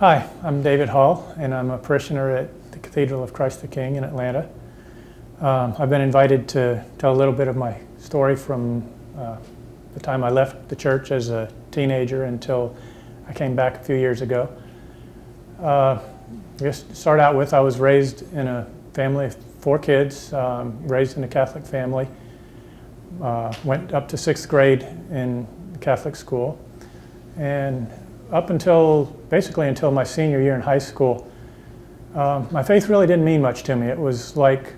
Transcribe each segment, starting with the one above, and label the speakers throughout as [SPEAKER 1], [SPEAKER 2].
[SPEAKER 1] Hi, I'm David Hall, and I'm a parishioner at the Cathedral of Christ the King in Atlanta. I've been invited to tell a little bit of my story from the time I left the church as a teenager until I came back a few years ago. Just to start out with, I was raised in a family of 4 kids, raised in a Catholic family. Went up to 6th grade in Catholic school, and up until basically until my senior year in high school, my faith really didn't mean much to me. It was like,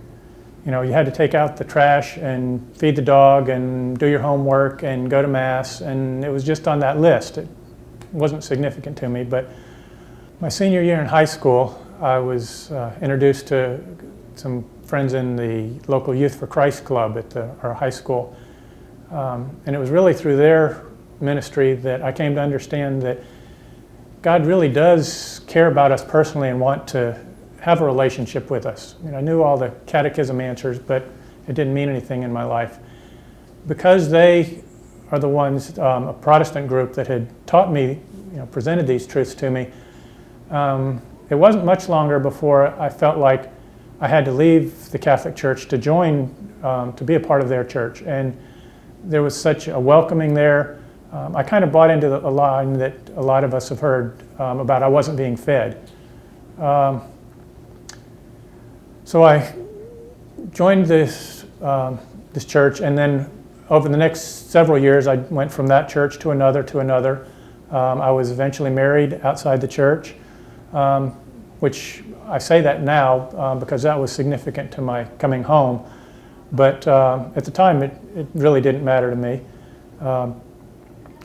[SPEAKER 1] you know, you had to take out the trash and feed the dog and do your homework and go to mass, and it was just on that list. It wasn't significant to me. But my senior year in high school, I was introduced to some friends in the local Youth for Christ club at our high school, and it was really through their ministry that I came to understand that God really does care about us personally and want to have a relationship with us. I mean, I knew all the catechism answers, but it didn't mean anything in my life. Because they are the ones, a Protestant group that had taught me, presented these truths to me, it wasn't much longer before I felt like I had to leave the Catholic Church to join, to be a part of their church. And there was such a welcoming there. I kind of bought into a line that a lot of us have heard about I wasn't being fed. So I joined this church, and then over the next several years I went from that church to another. I was eventually married outside the church, which I say that now because that was significant to my coming home. But at the time it really didn't matter to me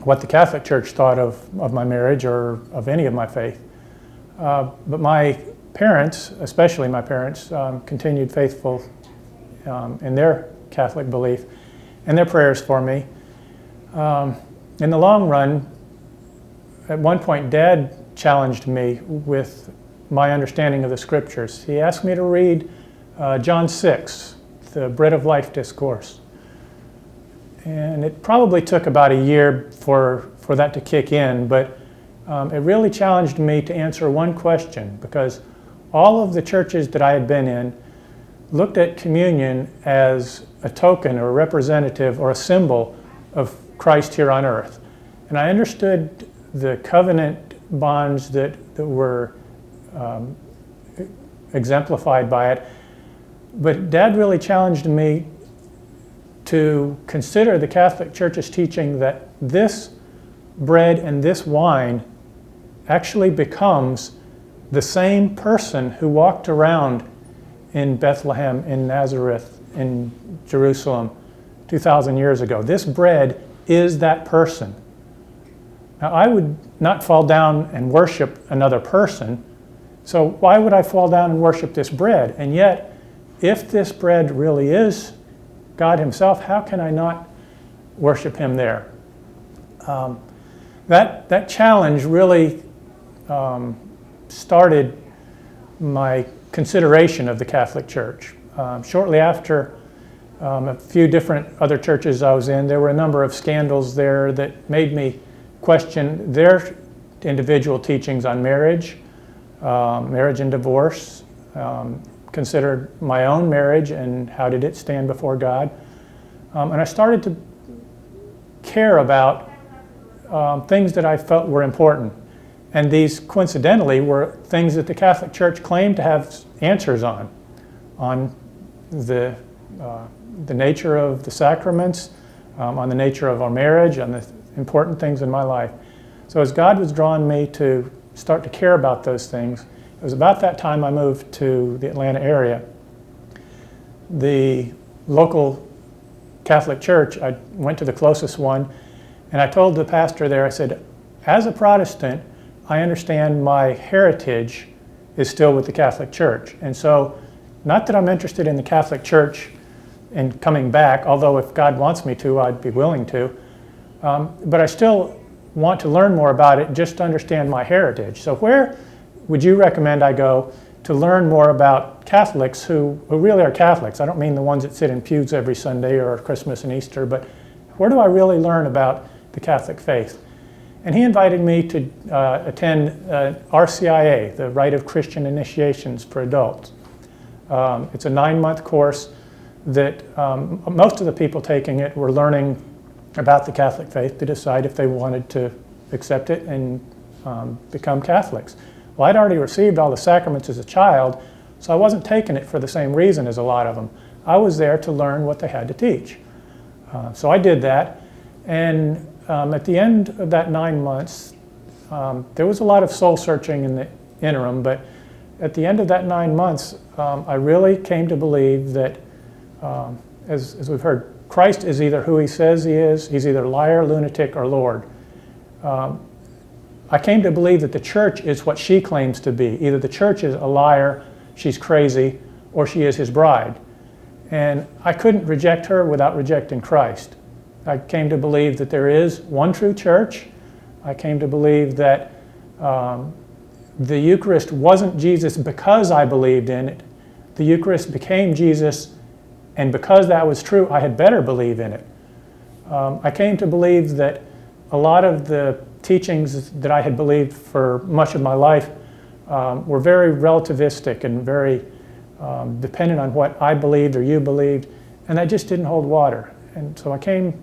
[SPEAKER 1] what the Catholic Church thought of my marriage or of any of my faith. But my parents, especially my parents, continued faithful in their Catholic belief and their prayers for me. In the long run, at one point, Dad challenged me with my understanding of the Scriptures. He asked me to read John 6, the Bread of Life discourse. And it probably took about a year for that to kick in, but it really challenged me to answer one question, because all of the churches that I had been in looked at communion as a token or a representative or a symbol of Christ here on earth. And I understood the covenant bonds that were exemplified by it, but Dad really challenged me to consider the Catholic Church's teaching that this bread and this wine actually becomes the same person who walked around in Bethlehem, in Nazareth, in Jerusalem 2,000 years ago. This bread is that person. Now, I would not fall down and worship another person, so why would I fall down and worship this bread? And yet, if this bread really is God Himself, how can I not worship Him there? That challenge really started my consideration of the Catholic Church. Shortly after a few different other churches I was in, there were a number of scandals there that made me question their individual teachings on marriage, marriage and divorce, considered my own marriage and how did it stand before God. And I started to care about things that I felt were important. And these, coincidentally, were things that the Catholic Church claimed to have answers on the nature of the sacraments, on the nature of our marriage, on the important things in my life. So as God was drawing me to start to care about those things, it was about that time I moved to the Atlanta area. The local Catholic church, I went to the closest one, and I told the pastor there, I said, as a Protestant, I understand my heritage is still with the Catholic Church. And so, not that I'm interested in the Catholic Church and coming back, although if God wants me to, I'd be willing to. But I still want to learn more about it just to understand my heritage. So where would you recommend I go to learn more about Catholics who really are Catholics? I don't mean the ones that sit in pews every Sunday or Christmas and Easter, but where do I really learn about the Catholic faith? And he invited me to attend RCIA, the Rite of Christian Initiations for adults. It's a 9-month course that most of the people taking it were learning about the Catholic faith to decide if they wanted to accept it and become Catholics. Well, I'd already received all the sacraments as a child, so I wasn't taking it for the same reason as a lot of them. I was there to learn what they had to teach. So I did that, and at the end of that 9 months, there was a lot of soul searching in the interim, but at the end of that 9 months, I really came to believe that, as we've heard, Christ is either who he says he is, he's either liar, lunatic, or Lord. I came to believe that the church is what she claims to be. Either the church is a liar, she's crazy, or she is his bride. And I couldn't reject her without rejecting Christ. I came to believe that there is one true church. I came to believe that the Eucharist wasn't Jesus because I believed in it. The Eucharist became Jesus, and because that was true, I had better believe in it. I came to believe that a lot of the teachings that I had believed for much of my life were very relativistic and very dependent on what I believed or you believed, and that just didn't hold water. And so I came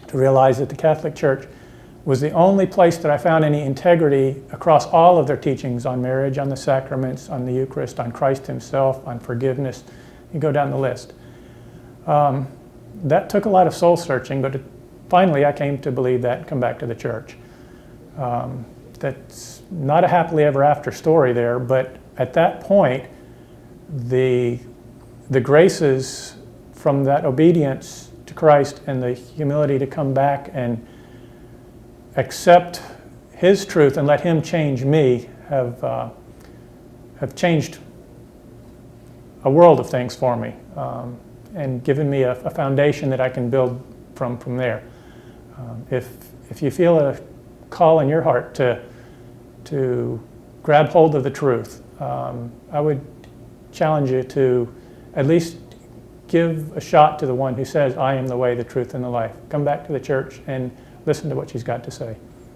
[SPEAKER 1] to realize that the Catholic Church was the only place that I found any integrity across all of their teachings on marriage, on the sacraments, on the Eucharist, on Christ himself, on forgiveness. You go down the list. That took a lot of soul searching, but finally I came to believe that and come back to the church. That's not a happily ever after story there, but at that point, the graces from that obedience to Christ and the humility to come back and accept his truth and let him change me have changed a world of things for me, and given me a foundation that I can build from there. If you feel a call in your heart to grab hold of the truth, I would challenge you to at least give a shot to the one who says, I am the way, the truth, and the life. Come back to the church and listen to what she's got to say.